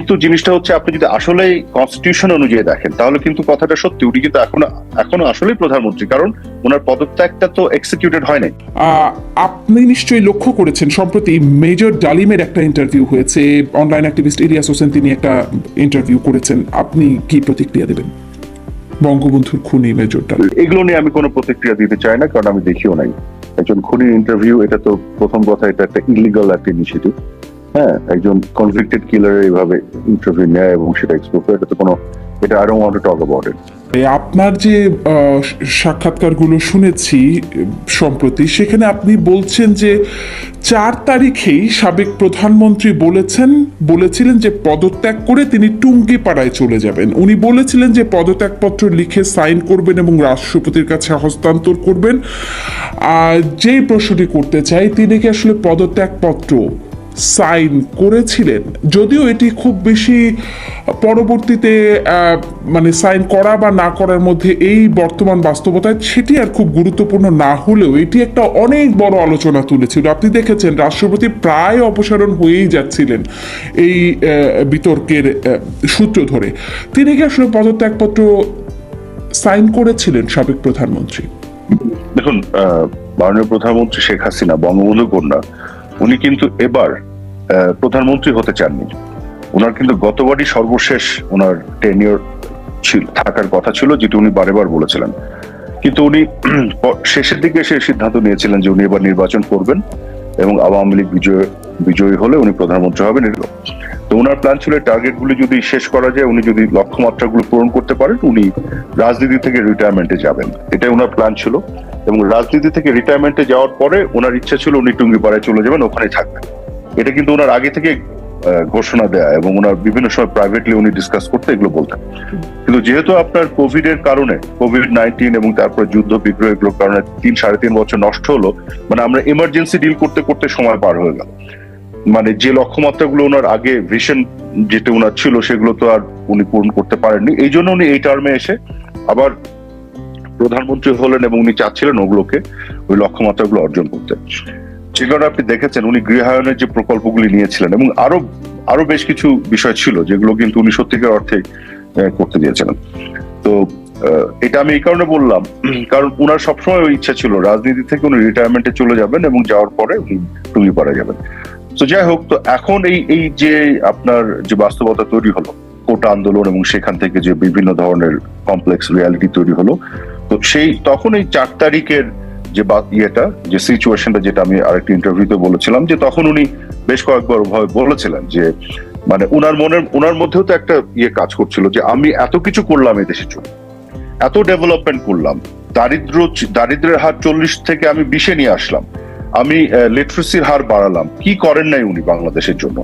কিন্তু জিনিসটা হচ্ছে আপনি যদি আসলে কনস্টিটিউশন অনুযায়ী দেখেন তাহলে কিন্তু কথাটা সত্যি, উনি কিন্তু এখনো আসলেই প্রধানমন্ত্রী, কারণ ওনার পদত্যাগটা তো এক্সিকিউটেড হয় নাই। আপনি নিশ্চয়ই লক্ষ্য করেছেন সম্প্রতি মেজর ডালিমের একটা ইন্টারভিউ হয়েছে, অনলাইন অ্যাক্টিভিস্ট ইলিয়াস হোসেন তিনি একটা ইন্টারভিউ করেছেন, আপনি কি প্রতিক্রিয়া দেবেন? বঙ্গবন্ধুর খুনি মেজর ডালিম, এগুলো নিয়ে আমি কোনো প্রতিক্রিয়া দিতে চাই না, কারণ আমি দেখিও নাই। একজন খুনির ইন্টারভিউ, এটা তো প্রথম কথা এটা একটা ইলিগাল একটা ইনিশিয়েটিভ। হ্যাঁ, একজন কনভিক্টেড কিলার এইভাবে ইন্টারভিউ নেয় এবং সেটা এক্সপোজ করে, এটা তো কোনো, এটা I don't want to talk about it. আপনার যে সাক্ষাৎকারগুলো শুনেছি সম্প্রতি, সেখানে আপনি বলছেন যে 4 তারিখেই সাবেক প্রধানমন্ত্রী বলেছিলেন যে পদত্যাগ করে তিনি টুঙ্গিপাড়ায় চলে যাবেন। উনি বলেছিলেন যে পদত্যাগপত্র লিখে সাইন করবেন এবং রাষ্ট্রপতির কাছে হস্তান্তর করবেন। আর যেই প্রশ্নটি করতে চাই, তিনি কি আসলে পদত্যাগপত্র সাইন করেছিলেন? যদিও এটি খুব বেশি পরবর্তীতে মানে সাইন করা বা না করার মধ্যে এই বর্তমান বাস্তবতায় সেটি আর খুব গুরুত্বপূর্ণ না হলেও এটি একটা অনেক বড় আলোচনা তুলেছিল। আপনি দেখেছেন রাষ্ট্রপতি প্রায় অপসারণ হয়েই যাচ্ছিলেন এই বিতর্কের সূত্র ধরে। তিনি কি আসলে পদত্যাগপত্র সাইন করেছিলেন সাবেক প্রধানমন্ত্রী? দেখুন, মাননীয় প্রধানমন্ত্রী শেখ হাসিনা, বঙ্গবন্ধু কন্যা, উনি কিন্তু এবার প্রধানমন্ত্রী হতে চাননি। ওনার কিন্তু গতবারই সর্বশেষ ওনার টেনিয়র থাকার কথা ছিল, যেটি উনি বারেবার বলেছিলেন। কিন্তু উনি শেষের দিকে এসে সিদ্ধান্ত নিয়েছিলেন যে উনি এবার নির্বাচন করবেন এবং আওয়ামী লীগ বিজয়ী হলে উনি প্রধানমন্ত্রী হবেন। তো ওনার প্ল্যান ছিল টার্গেট গুলি যদি শেষ করা যায়, উনি যদি লক্ষ্যমাত্রা গুলো পূরণ করতে পারেন, উনি রাজনীতি থেকে রিটায়ারমেন্টে যাবেন, এটাই ওনার প্ল্যান ছিল। এবং রাজনীতি থেকে রিটায়ারমেন্টে যাওয়ার পরে ওনার ইচ্ছা ছিল উনি টুঙ্গিপাড়ায় চলে যাবেন, ওখানে থাকবেন। এটা কিন্তু ওনার আগে থেকে ঘোষণা দেয়া এবং ওনার বিভিন্ন সময় প্রাইভেটলি উনি ডিসকাস করতে এগুলো বলতেন। কিন্তু যেহেতু আপনার কোভিড এর কারণে, কোভিড-19 এবং তারপরে যুদ্ধ বিগ্রহ এগুলোর কারণে 3-3.5 বছর নষ্ট হলো, মানে আমরা এমার্জেন্সি ডিল করতে করতে সময় পার হয়ে গেল। মানে যে লক্ষ্যমাত্রাগুলো ওনার আগে ভিশন যেটা ওনার ছিল সেগুলো তো আর উনি পূরণ করতে পারেননি। এই জন্য উনি এই টার্মে এসে আবার প্রধানমন্ত্রী হলেন এবং উনি চাচ্ছিলেন ওগুলোকে, ওই লক্ষ্যমাত্রাগুলো অর্জন করতে। যে কারণে আপনি দেখেছেন উনি গৃহায়নের যে প্রকল্পগুলি নিয়েছিলেন এবং আরো বেশ কিছু বিষয় ছিল যেগুলো কিন্তু উনি সত্যিকার অর্থে করতে দিয়েছিলেন। তো এটা আমি এই কারণে বললাম, কারণ উনার সবসময় ওই ইচ্ছা ছিল রাজনীতি থেকে উনি রিটায়ারমেন্টে চলে যাবেন এবং যাওয়ার পরে উনি টুঙ্গিপাড়া যাবেন। তো যাই হোক, তো এখন এই যে আপনার যে বাস্তবতা তৈরি হলো, কোটা আন্দোলন এবং সেখান থেকে যে বিভিন্ন ধরনের কমপ্লেক্স রিয়ালিটি তৈরি হলো, তো তখন এই 4 তারিখের যে যে সিচুয়েশনটা, যেটা আমি আরেকটি ইন্টারভিউতে বলেছিলাম, যে তখন উনি বেশ কয়েকবার বলেছিলেন যে মানে উনার মধ্যেও তো একটা কাজ করছিল যে আমি এত কিছু করলাম এই দেশের জন্য, এত ডেভেলপমেন্ট করলাম, দারিদ্রের হার 40 থেকে আমি 20-এ নিয়ে আসলাম, আমি লিটারেসির হার বাড়ালাম, কি করেন নাই উনি বাংলাদেশের জন্য?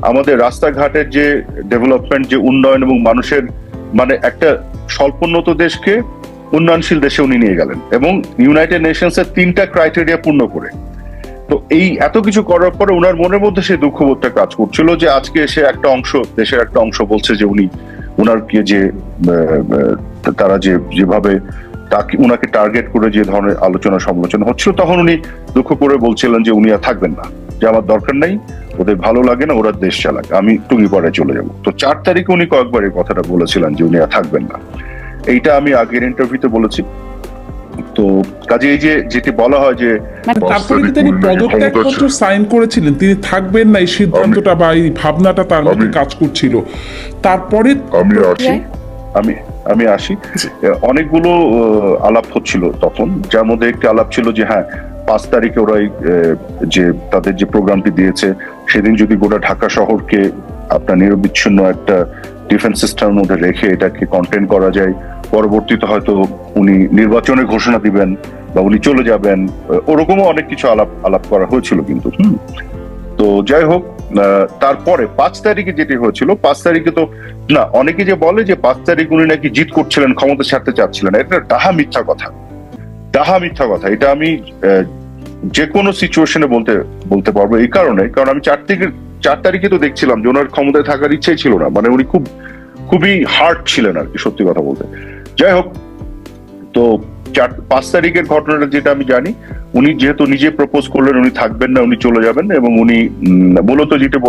আমাদের রাস্তাঘাটের যে ডেভেলপমেন্ট, যে উন্নয়ন এবং মানুষের মানে একটা স্বল্পোন্নত দেশকে উন্নয়নশীল দেশে উনি নিয়ে গেলেন এবং ইউনাইটেড নেশনস এর 3টা ক্রাইটেরিয়া পূর্ণ করে। তো এই এত কিছু করার পরে ওনার মনের মধ্যে সেই দুঃখবোধটা কাজ করছিল যে আজকে এসে দেশের একটা অংশ বলছে যে উনারকে যে তারা যেভাবে উনাকে টার্গেট করে যে ধরনের আলোচনা সমালোচনা হচ্ছিল, তখন উনি দুঃখ করে বলছিলেন যে উনি আর থাকবেন না, যে আমার দরকার নেই, ওদের ভালো লাগে না, ওরা দেশ চালাক, আমি টুঙ্গিপাড়ায় চলে যাব। তো 4 তারিখে উনি কয়েকবার এই কথাটা বলেছিলেন যে উনি আর থাকবেন না। এইটা আমি আগের ইন্টারভিউতে বলেছি। তো কাজে এই যেটি বলা হয় যে তারপরে কি তিনি পদত্যাগপত্র সাইন করেছিলেন, তিনি থাকবেন না, এই সিদ্ধান্তটা বা এই ভাবনাটা তার মধ্যে কাজ করছিল। তারপরে আমি আসি, অনেকগুলো আলাপ হচ্ছিল তখন, যার মধ্যে একটি আলাপ ছিল যে হ্যাঁ 5 তারিখে ওরা যে তাদের যে প্রোগ্রামটি দিয়েছে, সেদিন যদি গোটা ঢাকা শহরকে আপনার নিরবিচ্ছিন্ন একটা ডিফেন্স সিস্টেমের মধ্যে রেখে এটাকে কন্টেইন করা যায়, পরবর্তীতে হয়তো উনি নির্বাচনের ঘোষণা দিবেন বা উনি চলে যাবেন, ওরকমও অনেক কিছু আলাপ করা হয়েছিল কিন্তু। তো যাই হোক, তারপরে 5 তারিখে যেটি হয়েছিল, 5 তারিখে তো না, অনেকে যে বলে যে 5 তারিখ উনি নাকি জিত করছিলেন, ক্ষমতা ছাড়তে চাচ্ছিলেন, এটা ডাহা মিথ্যা কথা। এটা আমি যে কোনো সিচুয়েশনে বলতে পারবো, এই কারণ আমি 4 তারিখে তো দেখছিলাম যে ওনার ক্ষমতায় থাকার ইচ্ছাই ছিল না, মানে উনি খুবই হার্ড ছিলেন আর কি, সত্যি কথা বলতে। যাই হোক, তো 5 তারিখের ঘটনাটা যেটা আমি জানি, উনি যেহেতু নিজে প্রপোজ করলেন উনি থাকবেন না, উনি চলে যাবেন, এবং উনি মূলত যেটা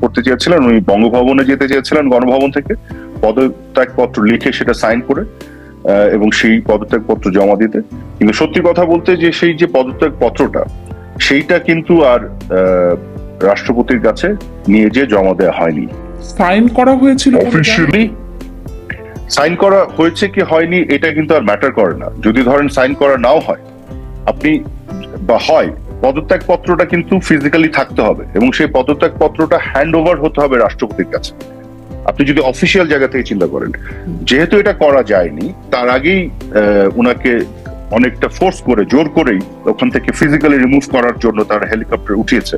করতে চেয়েছিলেন, উনি বঙ্গভবনে যেতে চেয়েছিলেন, গণভবন থেকে পদত্যাগপত্র লিখে সেটা সাইন করে এবং সেই পদত্যাগপত্র জমা দিতে। কিন্তু সত্যি কথা বলতে যে সেই যে পদত্যাগপত্রটা সেইটা কিন্তু আর রাষ্ট্রপতির কাছে নিয়ে যে জমা দেওয়া হয়নি। সাইন করা হয়েছিল অফিসিয়ালি সাইন করা হয়েছে কি হয়নি এটা কিন্তু আর ম্যাটার করে না। যদি ধরেন সাইন করা নাও হয়, আপনি বা হয়, পদত্যাগ পত্রটা কিন্তু ফিজিক্যালি থাকতে হবে এবং সেই পদত্যাগ পত্রটা হ্যান্ড ওভার হতে হবে রাষ্ট্রপতির কাছে। আপনি যদি অফিসিয়াল জায়গা থেকে চিন্তা করেন, যেহেতু এটা করা যায়নি, তার আগেই ওনাকে অনেকটা ফোর্স করে জোর করেই ওখান থেকে ফিজিক্যালি রিমুভ করার জন্য তারা হেলিকপ্টার উঠিয়েছে,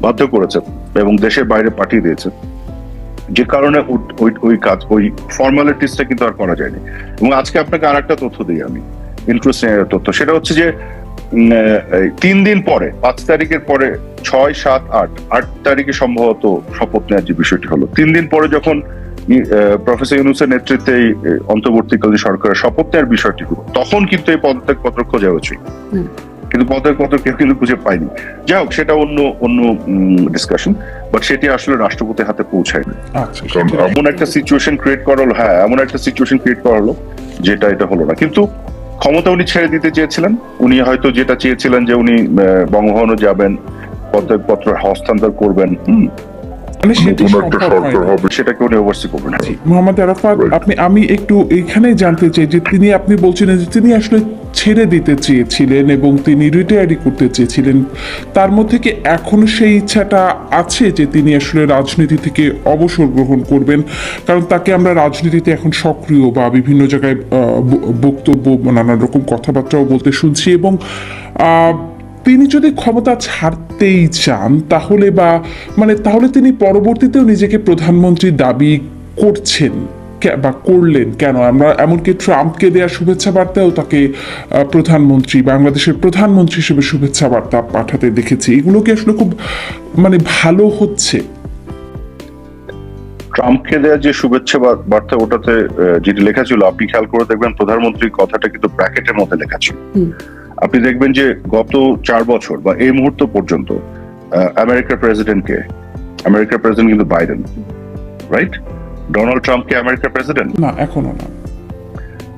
বাধ্য করেছে এবং দেশের বাইরে পাঠিয়ে দিয়েছে, যে কারণে ওই কাজ, ওই ফর্মালিটিসটা কিন্তু আর করা যায়নি। এবং আজকে আপনাকে আর একটা তথ্য দিই আমি, ইন্টারেস্টিং তথ্য, সেটা হচ্ছে যে 3 দিন পরে, 5 তারিখের পরে 6, 7, 8 তারিখে সম্ভবত শপথ নেওয়ার যে বিষয়টি হলো, 3 দিন পরে যখন প্রফেসর ইউনূসের নেতৃত্বে অন্তর্বর্তীকালীন সরকারের শপথ নেওয়ার বিষয়টি হলো, তখন কিন্তু এই পদত্যাগপত্র খোঁজা হয়েছিল, কিন্তু পদত্যাগপত্র কেউ কিন্তু খুঁজে পায়নি। যাই হোক, সেটা অন্য ডিসকাশন, বাট সেটি আসলে রাষ্ট্রপতির হাতে পৌঁছায়নি। এমন একটা সিচুয়েশন ক্রিয়েট করা হলো, এমন একটা সিচুয়েশন ক্রিয়েট করা হলো যেটা এটা হলো না। কিন্তু ক্ষমতা উনি ছেড়ে দিতে চেয়েছিলেন, উনি হয়তো যেটা চেয়েছিলেন যে উনি বঙ্গভবনে যাবেন, পদত্যাগপত্র হস্তান্তর করবেন, সেটাকে উনি ওভারসি করবেন। মোহাম্মদ আরাফাত, আমি একটু এখানে জানতে চাই যে আপনি বলছিলেন যে তিনি আসলে ছেড়ে দিতে চেয়েছিলেন এবং তিনি রিটায়ারি করতে চেয়েছিলেন, তার মধ্যে কি এখনো সেই ইচ্ছাটা আছে যে তিনি আসলে রাজনীতি থেকে অবসর গ্রহণ করবেন? কারণ তাকে আমরা রাজনীতিতে এখন সক্রিয় বা বিভিন্ন জায়গায় বক্তব্য, নানান রকম কথাবার্তাও বলতে শুনছি, এবং তিনি যদি ক্ষমতা ছাড়তেই চান তাহলে তাহলে তিনি পরবর্তীতেও নিজেকে প্রধানমন্ত্রী দাবি করছেন বা করলেন কেন? আমরা এমনকি ট্রাম্পকে দেওয়া শুভেচ্ছা বার্তাও তাকে বাংলাদেশের প্রধানমন্ত্রী হিসেবে শুভেচ্ছা বার্তা পাঠাতে দেখেছি। এগুলো কি আসলে খুব ভালো হচ্ছে? ট্রাম্পকে দেওয়া যে শুভেচ্ছা বার্তা, ওটাতে যেটি লেখা ছিল, আপনি খেয়াল করে দেখবেন প্রধানমন্ত্রীর কথাটা কিন্তু ব্র্যাকেটের মধ্যে লেখা ছিল। আপনি দেখবেন যে গত 4 বছর বা এই মুহূর্ত পর্যন্ত আমেরিকার প্রেসিডেন্ট কিন্তু বাইডেন, রাইট? ডোনাল্ড ট্রাম্প কি আমেরিকার প্রেসিডেন্ট? না, এখনো না।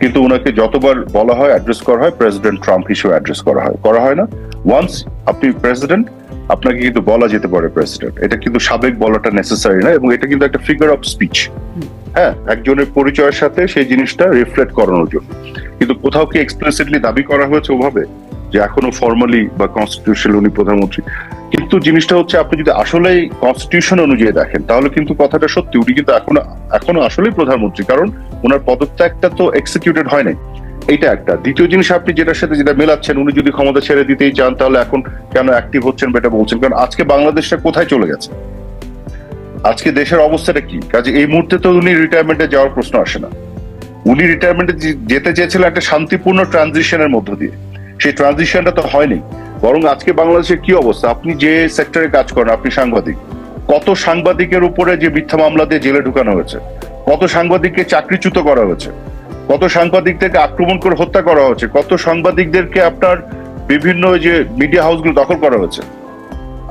কিন্তু ওনাকে যতবার বলা হয়, অ্যাড্রেস করা হয়, প্রেসিডেন্ট ট্রাম্প হিসেবে অ্যাড্রেস করা হয় না। ওয়ান্স আপনি প্রেসিডেন্ট, আপনাকে কিন্তু বলা যেতে পারে প্রেসিডেন্ট, এটা কিন্তু সাবেক বলাটা নেসেসারি না, এবং এটা কিন্তু একটা ফিগার অফ স্পিচ, একজনের পরিচয়ের সাথে সেই জিনিসটা রিফ্লেক্ট করানোর জন্য। কিন্তু কোথাও কি এক্সপ্লিসিটলি দাবি করা হয়েছে ওভাবে যে এখনো ফর্মালি বা কনস্টিটিউশনাল উনি প্রধানমন্ত্রী? কিন্তু জিনিসটা হচ্ছে, আপনি যদি আসলেই কনস্টিটিউশন অনুযায়ী দেখেন তাহলে কিন্তু কথাটা সত্যি, উনি কিন্তু এখনো আসলেই প্রধানমন্ত্রী, কারণ ওনার পদত্যাগটা তো এক্সিকিউটেড হয় নাই। এইটা একটা। দ্বিতীয় জিনিস, আপনি যেটার সাথে যেটা মেলাচ্ছেন, উনি যদি ক্ষমতা ছেড়ে দিতেই চান তাহলে এখন কেন অ্যাক্টিভ হচ্ছেন এটা বলছেন, কারণ আজকে বাংলাদেশটা কোথায় চলে গেছে, আজকে দেশের অবস্থাটা কি? কাজে এই মুহূর্তে তো উনি রিটায়ারমেন্টে যাওয়ার প্রশ্ন আসে না। উনি রিটায়ারমেন্টে যেতে চেয়েছিলেন একটা শান্তিপূর্ণ ট্রানজিশনের মধ্য দিয়ে, সেই ট্রানজিশনটা তো হয়নি। বরং আজকে বাংলাদেশের কি অবস্থা, আপনি যে সেক্টরে কাজ করেন, আপনি সাংবাদিক, কত সাংবাদিকের উপরে যে মিথ্যা মামলা দিয়ে জেলে ঢুকানো হয়েছে, কত সাংবাদিককে চাকরিচ্যুত করা হয়েছে, কত সাংবাদিকদেরকে আক্রমণ করে হত্যা করা হয়েছে, কত সাংবাদিকদেরকে আপনার বিভিন্ন যে মিডিয়া হাউসগুলো দখল করা হয়েছে।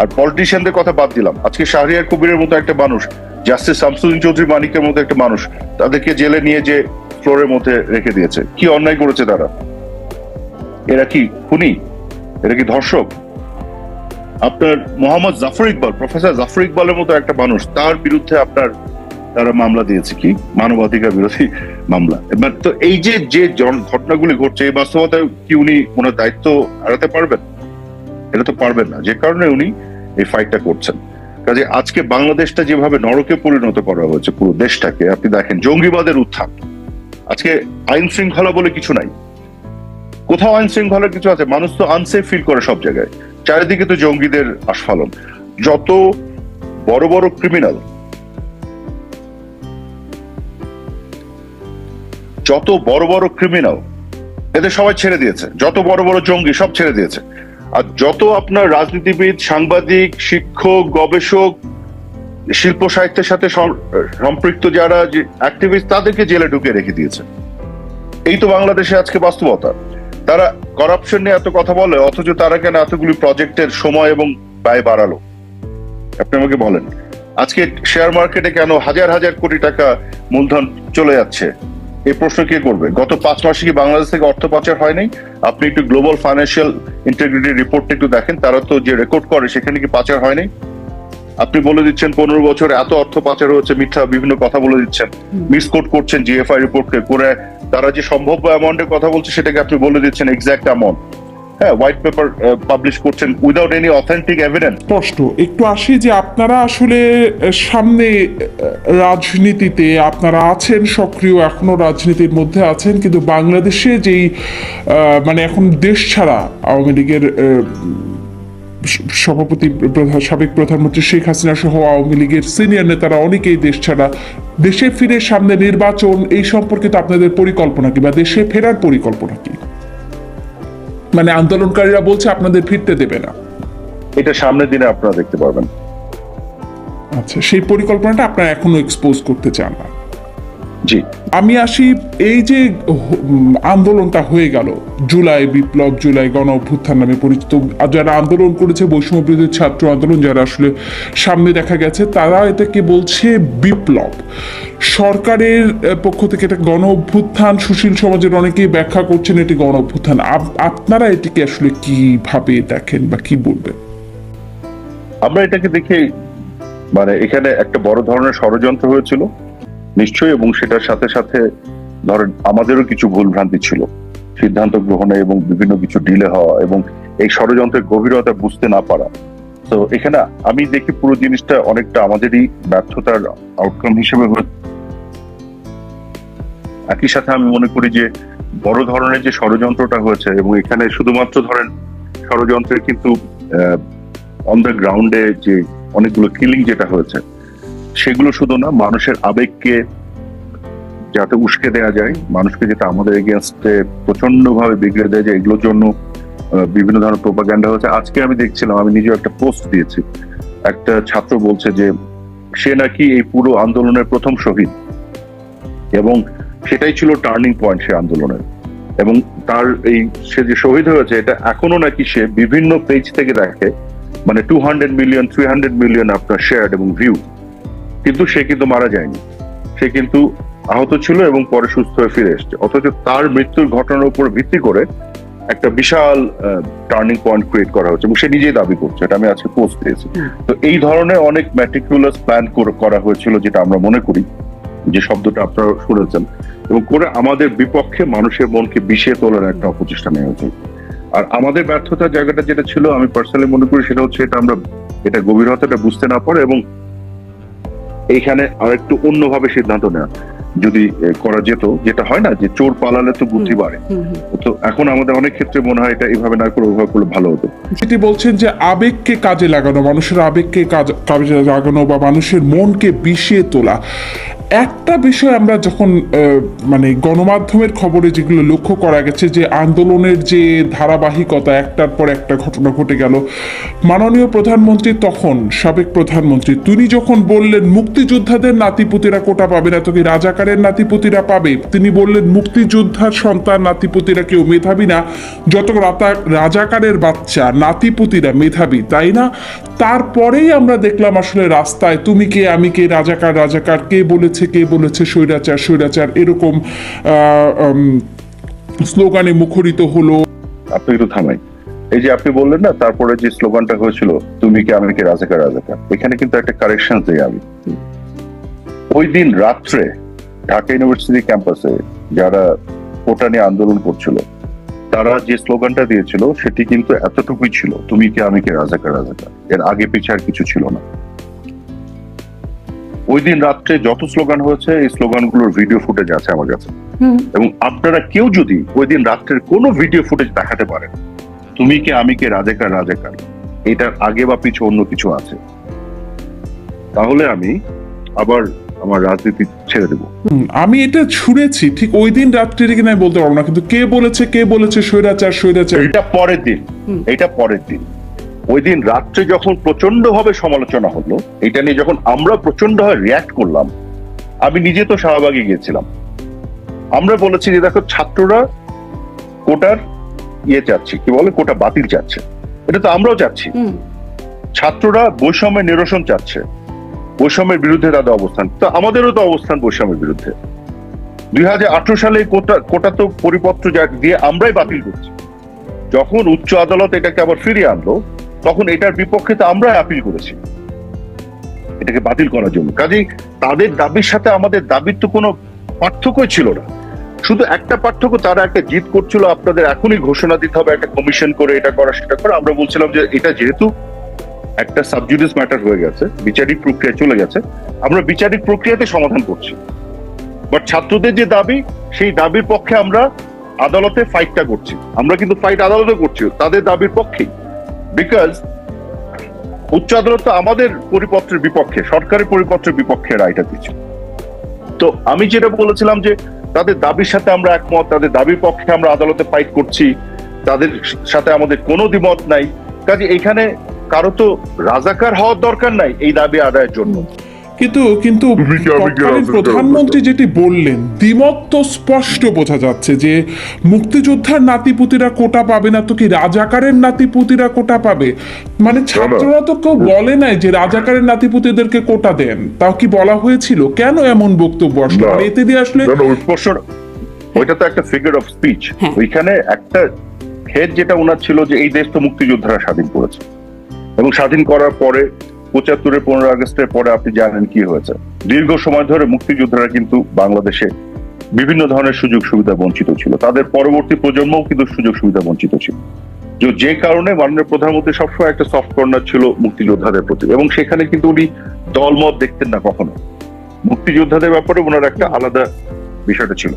আর পলিটিশিয়ানদের কথা বাদ দিলাম, আজকে শাহরিয়ার কবিরের মতো একটা মানুষ, জাস্টিস শামসুদ্দিন চৌধুরী মানিকের মতো একটা মানুষ, তাদেরকে জেলে নিয়ে যে ফ্লোরের মধ্যে রেখে দিয়েছে। কি অন্যায় করেছে তারা? এরা কি খুনি? এরা কি ধর্ষক? আপনার মোহাম্মদ জাফর ইকবাল, প্রফেসর জাফর ইকবালের মতো একটা মানুষ, তার বিরুদ্ধে তারা মামলা দিয়েছে, কি মানবাধিকার বিরোধী মামলা। এবার তো এই যে ঘটনাগুলি ঘটছে, এই বাস্তবতায় কি উনি ওনার দায়িত্ব এড়াতে পারবেন? এটা তো পারবেন না, যে কারণে উনি এই ফাইটটা করছেন। কাজে আজকে বাংলাদেশটা যেভাবে নরকে পরিণত করা হয়েছে পুরো দেশটাকে, আপনি দেখেন জঙ্গিবাদের উত্থান, আজকে আইন শৃঙ্খলা বলে কিছু নাই, কোথাও আইন শৃঙ্খলার কিছু আছে? মানুষ তো আনসেফ ফিল করে সব জায়গায়, চারিদিকে তো জঙ্গিদের আস্ফালন। যত বড় বড় ক্রিমিনাল, এদের সবাই ছেড়ে দিয়েছে, যত বড় বড় জঙ্গি সব ছেড়ে দিয়েছে। আর যত আপনার রাজনীতিবিদ, সাংবাদিক, শিক্ষক, গবেষক, শিল্প সাহিত্যের সাথে সম্পৃক্ত যারা অ্যাক্টিভিস্ট, তাদেরকে জেলে ঢুকে রেখে দিয়েছে। এই তো বাংলাদেশে আজকে বাস্তবতা। তারা করাপশন নিয়ে এত কথা বলে, অথচ তারা কেন এতগুলি প্রজেক্টের সময় এবং ব্যয় বাড়ালো? আপনি আমাকে বলেন। আজকে শেয়ার মার্কেটে কেন হাজার হাজার কোটি টাকা মূলধন চলে যাচ্ছে? এই প্রশ্ন কে করবে? গত 5 মাসে কি বাংলাদেশ থেকে অর্থ পাচার হয় নাই? আপনি একটু গ্লোবাল ফাইন্যান্সিয়াল ইন্টিগ্রিটি রিপোর্টটা একটু দেখেন, তারা তো যে রেকর্ড করে সেখানে কি পাচার হয় নাই? আপনি বলে দিচ্ছেন 15 বছরে এত অর্থ পাচার হচ্ছে, মিথ্যা বিভিন্ন কথা বলে দিচ্ছেন, মিসকোট করছেন জিএফআই রিপোর্টকে করে। তারা যে সম্ভাব্য অ্যামাউন্টের কথা বলছে সেটাকে আপনি বলে দিচ্ছেন এক্সাক্ট অ্যামাউন্ট। হ্যাঁ, হোয়াইট পেপার পাবলিশ করছেন উইদাউট এনি অথেন্টিক এভিডেন্স। স্পষ্ট একটু আসি যে আপনারা আসলে সামনে রাজনীতিতে আপনারা আছেন, সক্রিয় এখনো রাজনীতির মধ্যে আছেন, কিন্তু বাংলাদেশে যেই মানে এখন দেশ ছাড়া আওয়ামী লীগের সভাপতি সাবেক প্রধানমন্ত্রী শেখ হাসিনা সহ আওয়ামী লীগের সিনিয়র নেতারা অনেকেই দেশ ছাড়া। দেশে ফিরে সামনে নির্বাচন, এই সম্পর্কিত আপনাদের পরিকল্পনা কি বা দেশে ফেরার পরিকল্পনা কি? মানে আন্দোলনকারীরা বলছে আপনাদের ফিরতে দেবে না। এটা সামনের দিনে আপনারা দেখতে পারবেন। আচ্ছা, সেই পরিকল্পনাটা আপনারা এখনো এক্সপোজ করতে চান না? জি। আমি আসি, এই যে আন্দোলনটা হয়ে গেল, জুলাই বিপ্লব, জুলাই গণ অভ্যুত্থান নামে পরিচিত, যারা আন্দোলন করেছে বৈষম্য বিরোধী ছাত্র আন্দোলন, যারা আসলে সামনে দেখা গেছে, তারা এটাকে বলছে বিপ্লব। সরকারের পক্ষ থেকে এটা গণ অভ্যুত্থান, সুশীল সমাজের অনেকেই ব্যাখ্যা করছেন এটি গণ অভ্যুত্থান। আপনারা এটিকে আসলে কিভাবে দেখেন বা কি বলবেন? আমরা এটাকে দেখে মানে এখানে একটা বড় ধরনের ষড়যন্ত্র হয়েছিল নিশ্চয়ই, এবং সেটার সাথে সাথে ধরেন আমাদেরও কিছু ভুল ভ্রান্তি ছিল সিদ্ধান্ত গ্রহণে এবং বিভিন্ন কিছু ডিলে হওয়া এবং এই ষড়যন্ত্রের গভীরতা বুঝতে না পারা। তো এখানে আমি দেখি পুরো জিনিসটা অনেকটা আমাদেরই ব্যর্থতার আউটকাম হিসেবে হয়েছে। একই সাথে আমি মনে করি যে বড় ধরনের যে ষড়যন্ত্রটা হয়েছে, এবং এখানে শুধুমাত্র ধরেন ষড়যন্ত্রের কিন্তু অন দ্য গ্রাউন্ডে যে অনেকগুলো কিলিং যেটা হয়েছে সেগুলো শুধু না, মানুষের আবেগকে যাতে উস্কে দেওয়া যায়, মানুষকে যেটা আমাদের এগেনস্টে প্রচন্ড ভাবে বিগড়ে দেয় যায়, এগুলোর জন্য বিভিন্ন ধরনের প্রোপাগান্ডা হচ্ছে। আজকে আমি দেখছিলাম, আমি নিজেও একটা পোস্ট দিয়েছি, একটা ছাত্র বলছে যে সে নাকি এই পুরো আন্দোলনের প্রথম শহীদ এবং সেটাই ছিল টার্নিং পয়েন্ট সে আন্দোলনের, এবং তার এই সে যে শহীদ হয়েছে এটা এখনো নাকি সে বিভিন্ন পেজ থেকে দেখে, মানে 200 মিলিয়ন 300 মিলিয়ন আপনার শেয়ার এবং ভিউ, কিন্তু সে কিন্তু মারা যায়নি, সে কিন্তু আহত ছিল এবং পরে সুস্থ হয়ে ফিরে এসছে। অথচ তার মৃত্যুর ঘটনার উপর ভিত্তি করে একটা বিশাল টার্নিং পয়েন্ট ক্রিয়েট করা হচ্ছে এবং সে নিজেই দাবি করছে, এটা আমি আজকে পোস্ট দিয়েছি। তো এই ধরনের অনেক ম্যাটিকুলাস প্ল্যান করা হয়েছিল, যেটা আমরা মনে করি যে শব্দটা আপনারা শুনেছেন, এবং করে আমাদের বিপক্ষে মানুষের মনকে বিষিয়ে তোলার একটা অপচেষ্টা নেওয়া হয়েছে। আর আমাদের ব্যর্থতার জায়গাটা যেটা ছিল, আমি পার্সোনালি মনে করি সেটা হচ্ছে এটা গভীরতাটা বুঝতে না পারে এবং এইখানে আরেকটু অন্যভাবে সিদ্ধান্ত নেওয়া যদি করা যেত, যেটা হয় না যে চোর পালালে তো বুদ্ধি বাড়ে, তো এখন আমাদের অনেক ক্ষেত্রে মনে হয় এটা এইভাবে না করে ওইভাবে করলে ভালো হতো। যেটি বলছেন যে আবেগকে কাজে লাগানো, মানুষের আবেগকে কাজে লাগানো বা মানুষের মনকে বিষিয়ে তোলা। একটা বিষয় আমরা যখন মানে গণমাধ্যমের খবরে যেগুলো লক্ষ্য করা গেছে, যে আন্দোলনের যে ধারাবাহিকতা, একটার পর একটা ঘটনা ঘটে গেল, মাননীয় প্রধানমন্ত্রী তখন, সাবেক প্রধানমন্ত্রী, তিনি যখন বললেন মুক্তিযোদ্ধাদের নাতিপুতিরা কোটা পাবে না, তো কি রাজাকারের নাতিপুতিরা পাবে? তিনি বললেন মুক্তিযোদ্ধার সন্তান নাতিপুতিরা কেউ মেধাবী না, যত রাজাকারের বাচ্চা নাতিপুতিরা মেধাবী, তাই না? তারপরেই আমরা দেখলাম আসলে রাস্তায় তুমি কে আমি কে, রাজাকার রাজাকার, কে বলেছে স্বৈরাচার স্বৈরাচার, এরকম স্লোগানে মুখরিত হলো। আপনি একটু থামাই, এই যে আপনি বললেন না তারপরে যে স্লোগানটা হয়েছিল তুমি কে আমি কে, রাজাকার রাজাকার, এখানে কিন্তু একটা কারেকশন দিই আমি। ওই দিন রাত্রে ঢাকা ইউনিভার্সিটি ক্যাম্পাসে যারা কোটা নিয়ে আন্দোলন করছিল, তারা যে স্লোগানটা দিয়েছিল সেটি কিন্তু এতটুকুই ছিল, তুমি কে আমি কে, রাজাকার রাজাকার, এর আগে পিছে আর কিছু ছিল না। ওই দিন রাত্রে যত স্লোগান হয়েছে, এই স্লোগানগুলোর ভিডিও ফুটেজ আছে আমার কাছে, এবং আপনারা কেউ যদি ওই দিন রাত্রের কোনো ভিডিও ফুটেজ দেখাতে পারেন তুমি কে আমি কে, রাজাকার রাজাকার, এটার আগে বা পিছে অন্য কিছু আছে, তাহলে আমি আবার আমার রাজনীতি ছেড়ে দেবো। আমি এটা শুনেছি, ঠিক ওই দিন রাত্রে কিনা বলতে পারবো না, কিন্তু কে বলেছে স্বৈরাচার স্বৈরাচার, এটা পরের দিন ওই দিন রাত্রে যখন প্রচন্ড ভাবে সমালোচনা হলো, এটা নিয়ে যখন আমরা প্রচন্ড ভাবে রিয়াক্ট করলাম, আমি নিজে তো শাহবাগে গিয়েছিলাম, আমরা বলেছি যে দেখো ছাত্ররা কোটার ইয়ে চাচ্ছে, কি বলে, কোটা বাতিল চাচ্ছে। এটা তো আমরাও চাচ্ছি। ছাত্ররা বৈষম্যের নিরসন চাচ্ছে, বৈষম্যের বিরুদ্ধে তাদের অবস্থান, তো আমাদেরও তো অবস্থান বৈষম্যের বিরুদ্ধে। 2018 সালে কোটা তো পরিপত্র দিয়ে আমরাই বাতিল করছি। যখন উচ্চ আদালত এটাকে আবার ফিরিয়ে আনলো, তখন এটার বিপক্ষে তো আমরাই আপিল করেছি এটাকে বাতিল করার জন্য। কাজেই তাদের দাবির সাথে আমাদের দাবির তো কোনো পার্থক্যই ছিল না। শুধু একটা পার্থক্য, তারা একটা জিদ করছিল আপনাদের এখনই ঘোষণা দিতে হবে, একটা কমিশন করে এটা করা সেটা করে। আমরা বলছিলাম যে এটা যেহেতু একটা সাবজুডিস ম্যাটার হয়ে গেছে, বিচারিক প্রক্রিয়া চলে গেছে, আমরা বিচারিক প্রক্রিয়াতে সমাধান করছি। বাট ছাত্রদের যে দাবি, সেই দাবির পক্ষে আমরা আদালতে ফাইটটা করছি। আমরা কিন্তু ফাইট আদালতে করছি তাদের দাবির পক্ষেই, বিকজ উচ্চ আদালত তো আমাদের পরিপত্রের বিপক্ষে, সরকারের পরিপত্রের বিপক্ষে রায়টা দিচ্ছে। তো আমি যেটা বলেছিলাম যে তাদের দাবির সাথে আমরা একমত, তাদের দাবির পক্ষে আমরা আদালতে ফাইট করছি, তাদের সাথে আমাদের কোনো দ্বিমত নাই। কাজে এখানে কারো তো রাজাকার হওয়ার দরকার নাই এই দাবি আদায়ের জন্য। কিন্তু কিন্তু তৎকালীন প্রধানমন্ত্রী যেটি বললেন, দ্বিমত তো স্পষ্ট বোঝা যাচ্ছে যে মুক্তিযোদ্ধার নাতিপুতিরা কোটা পাবে না তো কি রাজাকারের নাতিপুতিরা কোটা পাবে? মানে ছাত্ররা তো কেউ বলে নাই যে রাজাকারের নাতিপুতিদেরকে কোটা দেন, তাও কি বলা হয়েছিল? কেন এমন বক্তব্য আসলো? মানে এতে দিয়ে আসলে ওইটা তো একটা ফিগার অফ স্পিচ। ওইখানে একটা হেড যেটা ওনার ছিল যে এই দেশ তো মুক্তিযোদ্ধারা স্বাধীন করেছে, এবং স্বাধীন করার পরে 75-এর 15 আগস্টের পরে আপনি জানেন কি হয়েছে। দীর্ঘ সময় ধরে মুক্তিযোদ্ধারা কিন্তু বাংলাদেশে বিভিন্ন ধরনের সুযোগ সুবিধা বঞ্চিত ছিল, তাদের পরবর্তী প্রজন্মও কিন্তু সুযোগ সুবিধা বঞ্চিত ছিল। যে কারণে মাননীয় প্রধানমন্ত্রী সবসময় একটা সফট কর্নার ছিল মুক্তিযোদ্ধাদের প্রতি, এবং সেখানে কিন্তু উনি দলমত দেখতেন না কখনো। মুক্তিযোদ্ধাদের ব্যাপারে ওনার একটা আলাদা বিষয়টা ছিল।